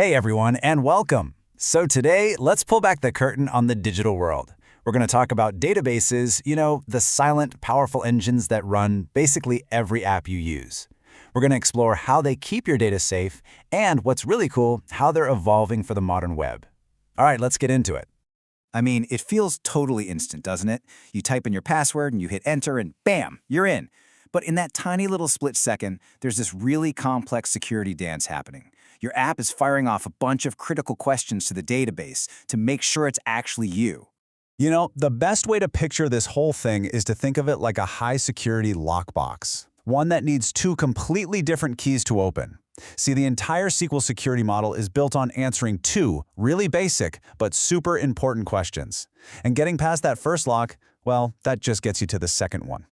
Hey everyone, and welcome. So today, let's pull back the curtain on the digital world. We're going to talk about databases, the silent, powerful engines that run basically every app you use. We're going to explore how they keep your data safe, and what's really cool, how they're evolving for the modern web. All right, let's get into it. I mean, it feels totally instant, doesn't it? You type in your password and you hit enter and bam, you're in. But in that tiny little split second, there's this really complex security dance happening. Your app is firing off a bunch of critical questions to the database to make sure it's actually you. The best way to picture this whole thing is to think of it like a high-security lockbox, one that needs two completely different keys to open. See, the entire SQL security model is built on answering two really basic but super important questions. And getting past that first lock, well, that just gets you to the second one.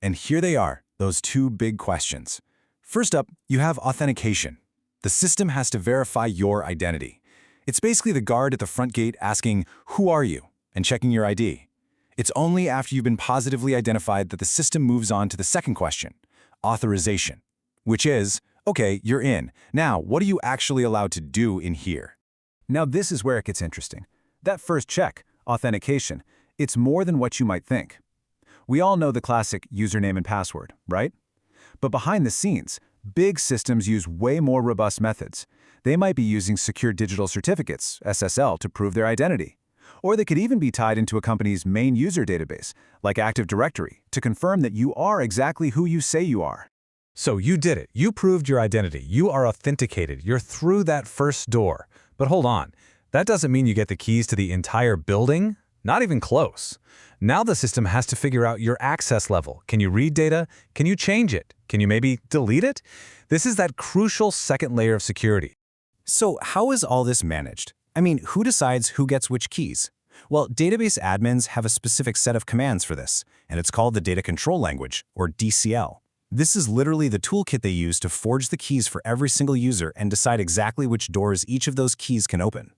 And here they are, those two big questions. First up, you have authentication. The system has to verify your identity. It's basically the guard at the front gate asking, "Who are you?" and checking your ID. It's only after you've been positively identified that the system moves on to the second question, authorization, which is, okay, you're in. Now, what are you actually allowed to do in here? Now, this is where it gets interesting. That first check, authentication, it's more than what you might think. We all know the classic username and password, right? But behind the scenes, big systems use way more robust methods. They might be using secure digital certificates, SSL, to prove their identity. Or they could even be tied into a company's main user database, like Active Directory, to confirm that you are exactly who you say you are. So you did it. You proved your identity. You are authenticated. You're through that first door. But hold on. That doesn't mean you get the keys to the entire building. Not even close. Now the system has to figure out your access level. Can you read data? Can you change it? Can you maybe delete it? This is that crucial second layer of security. So how is all this managed? I mean, who decides who gets which keys? Well, database admins have a specific set of commands for this, and it's called the Data Control Language, or DCL. This is literally the toolkit they use to forge the keys for every single user and decide exactly which doors each of those keys can open.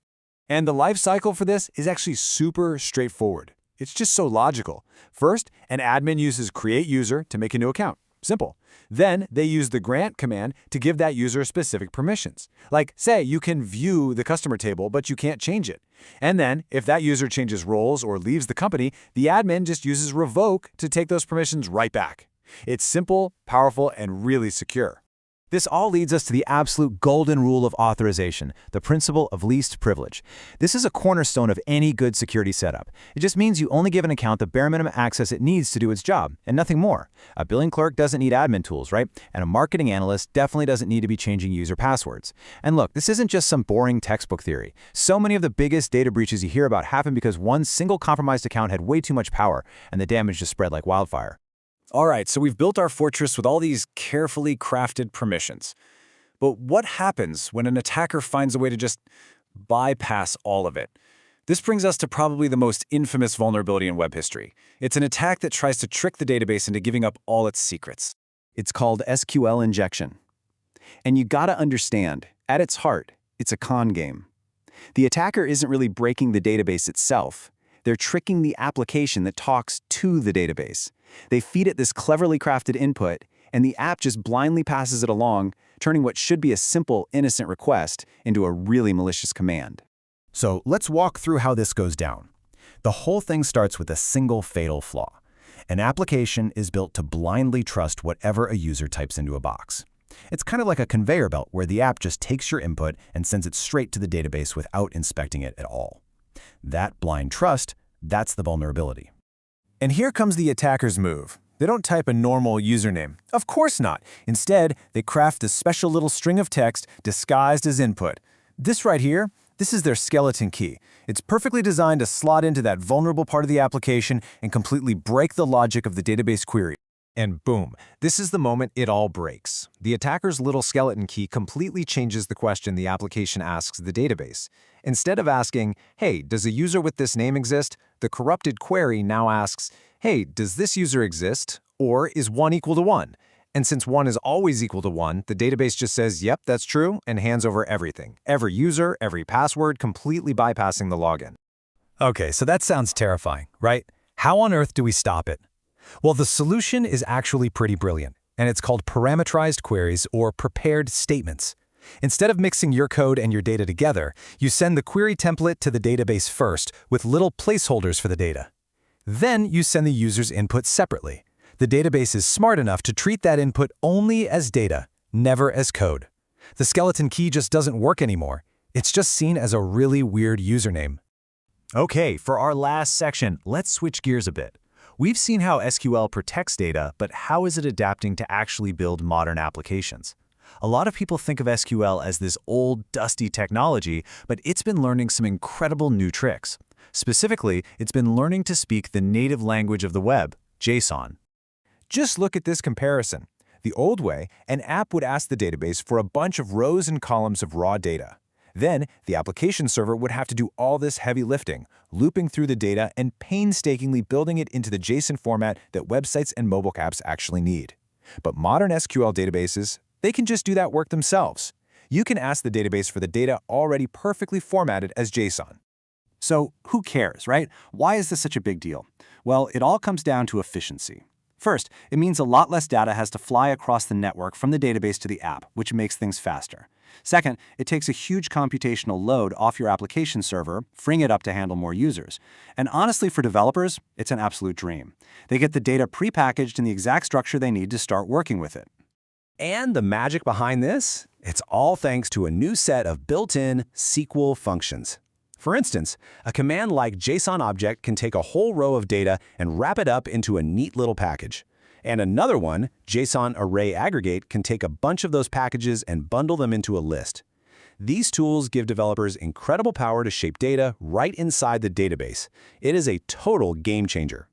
And the lifecycle for this is actually super straightforward. It's just so logical. First, an admin uses create user to make a new account. Simple. Then they use the grant command to give that user specific permissions. Like, say, you can view the customer table, but you can't change it. And then, if that user changes roles or leaves the company, the admin just uses revoke to take those permissions right back. It's simple, powerful, and really secure. This all leads us to the absolute golden rule of authorization, the principle of least privilege. This is a cornerstone of any good security setup. It just means you only give an account the bare minimum access it needs to do its job, and nothing more. A billing clerk doesn't need admin tools, right? And a marketing analyst definitely doesn't need to be changing user passwords. And look, this isn't just some boring textbook theory. So many of the biggest data breaches you hear about happen because one single compromised account had way too much power, and the damage just spread like wildfire. All right, so we've built our fortress with all these carefully crafted permissions. But what happens when an attacker finds a way to just bypass all of it? This brings us to probably the most infamous vulnerability in web history. It's an attack that tries to trick the database into giving up all its secrets. It's called SQL Injection. And you gotta understand, at its heart, it's a con game. The attacker isn't really breaking the database itself. They're tricking the application that talks to the database. They feed it this cleverly crafted input, and the app just blindly passes it along, turning what should be a simple, innocent request into a really malicious command. So let's walk through how this goes down. The whole thing starts with a single fatal flaw. An application is built to blindly trust whatever a user types into a box. It's kind of like a conveyor belt where the app just takes your input and sends it straight to the database without inspecting it at all. That blind trust, that's the vulnerability. And here comes the attacker's move. They don't type a normal username. Of course not. Instead, they craft a special little string of text disguised as input. This right here, this is their skeleton key. It's perfectly designed to slot into that vulnerable part of the application and completely break the logic of the database query. And boom, this is the moment it all breaks. The attacker's little skeleton key completely changes the question the application asks the database. Instead of asking, hey, does a user with this name exist? The corrupted query now asks, hey, does this user exist? Or is 1 equal to 1? And since 1 is always equal to 1, the database just says, yep, that's true, and hands over everything. Every user, every password, completely bypassing the login. Okay, so that sounds terrifying, right? How on earth do we stop it? Well, the solution is actually pretty brilliant, and it's called Parameterized Queries or prepared statements. Instead of mixing your code and your data together, you send the query template to the database first with little placeholders for the data. Then you send the user's input separately. The database is smart enough to treat that input only as data, never as code. The skeleton key just doesn't work anymore. It's just seen as a really weird username. Okay, for our last section, let's switch gears a bit. We've seen how SQL protects data, but how is it adapting to actually build modern applications? A lot of people think of SQL as this old, dusty technology, but it's been learning some incredible new tricks. Specifically, it's been learning to speak the native language of the web, JSON. Just look at this comparison. The old way, an app would ask the database for a bunch of rows and columns of raw data. Then, the application server would have to do all this heavy lifting, looping through the data and painstakingly building it into the JSON format that websites and mobile apps actually need. But modern SQL databases, they can just do that work themselves. You can ask the database for the data already perfectly formatted as JSON. So, who cares, right? Why is this such a big deal? Well, it all comes down to efficiency. First, it means a lot less data has to fly across the network from the database to the app, which makes things faster. Second, it takes a huge computational load off your application server, freeing it up to handle more users. And honestly, for developers, it's an absolute dream. They get the data prepackaged in the exact structure they need to start working with it. And the magic behind this? It's all thanks to a new set of built-in SQL functions. For instance, a command like JSON object can take a whole row of data and wrap it up into a neat little package. And another one, JSON array aggregate, can take a bunch of those packages and bundle them into a list. These tools give developers incredible power to shape data right inside the database. It is a total game changer.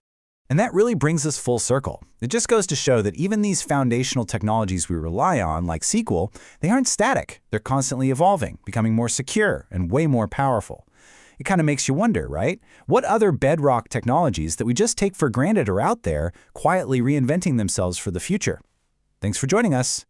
And that really brings us full circle. It just goes to show that even these foundational technologies we rely on, like SQL, they aren't static. They're constantly evolving, becoming more secure and way more powerful. It kind of makes you wonder, right? What other bedrock technologies that we just take for granted are out there, quietly reinventing themselves for the future? Thanks for joining us.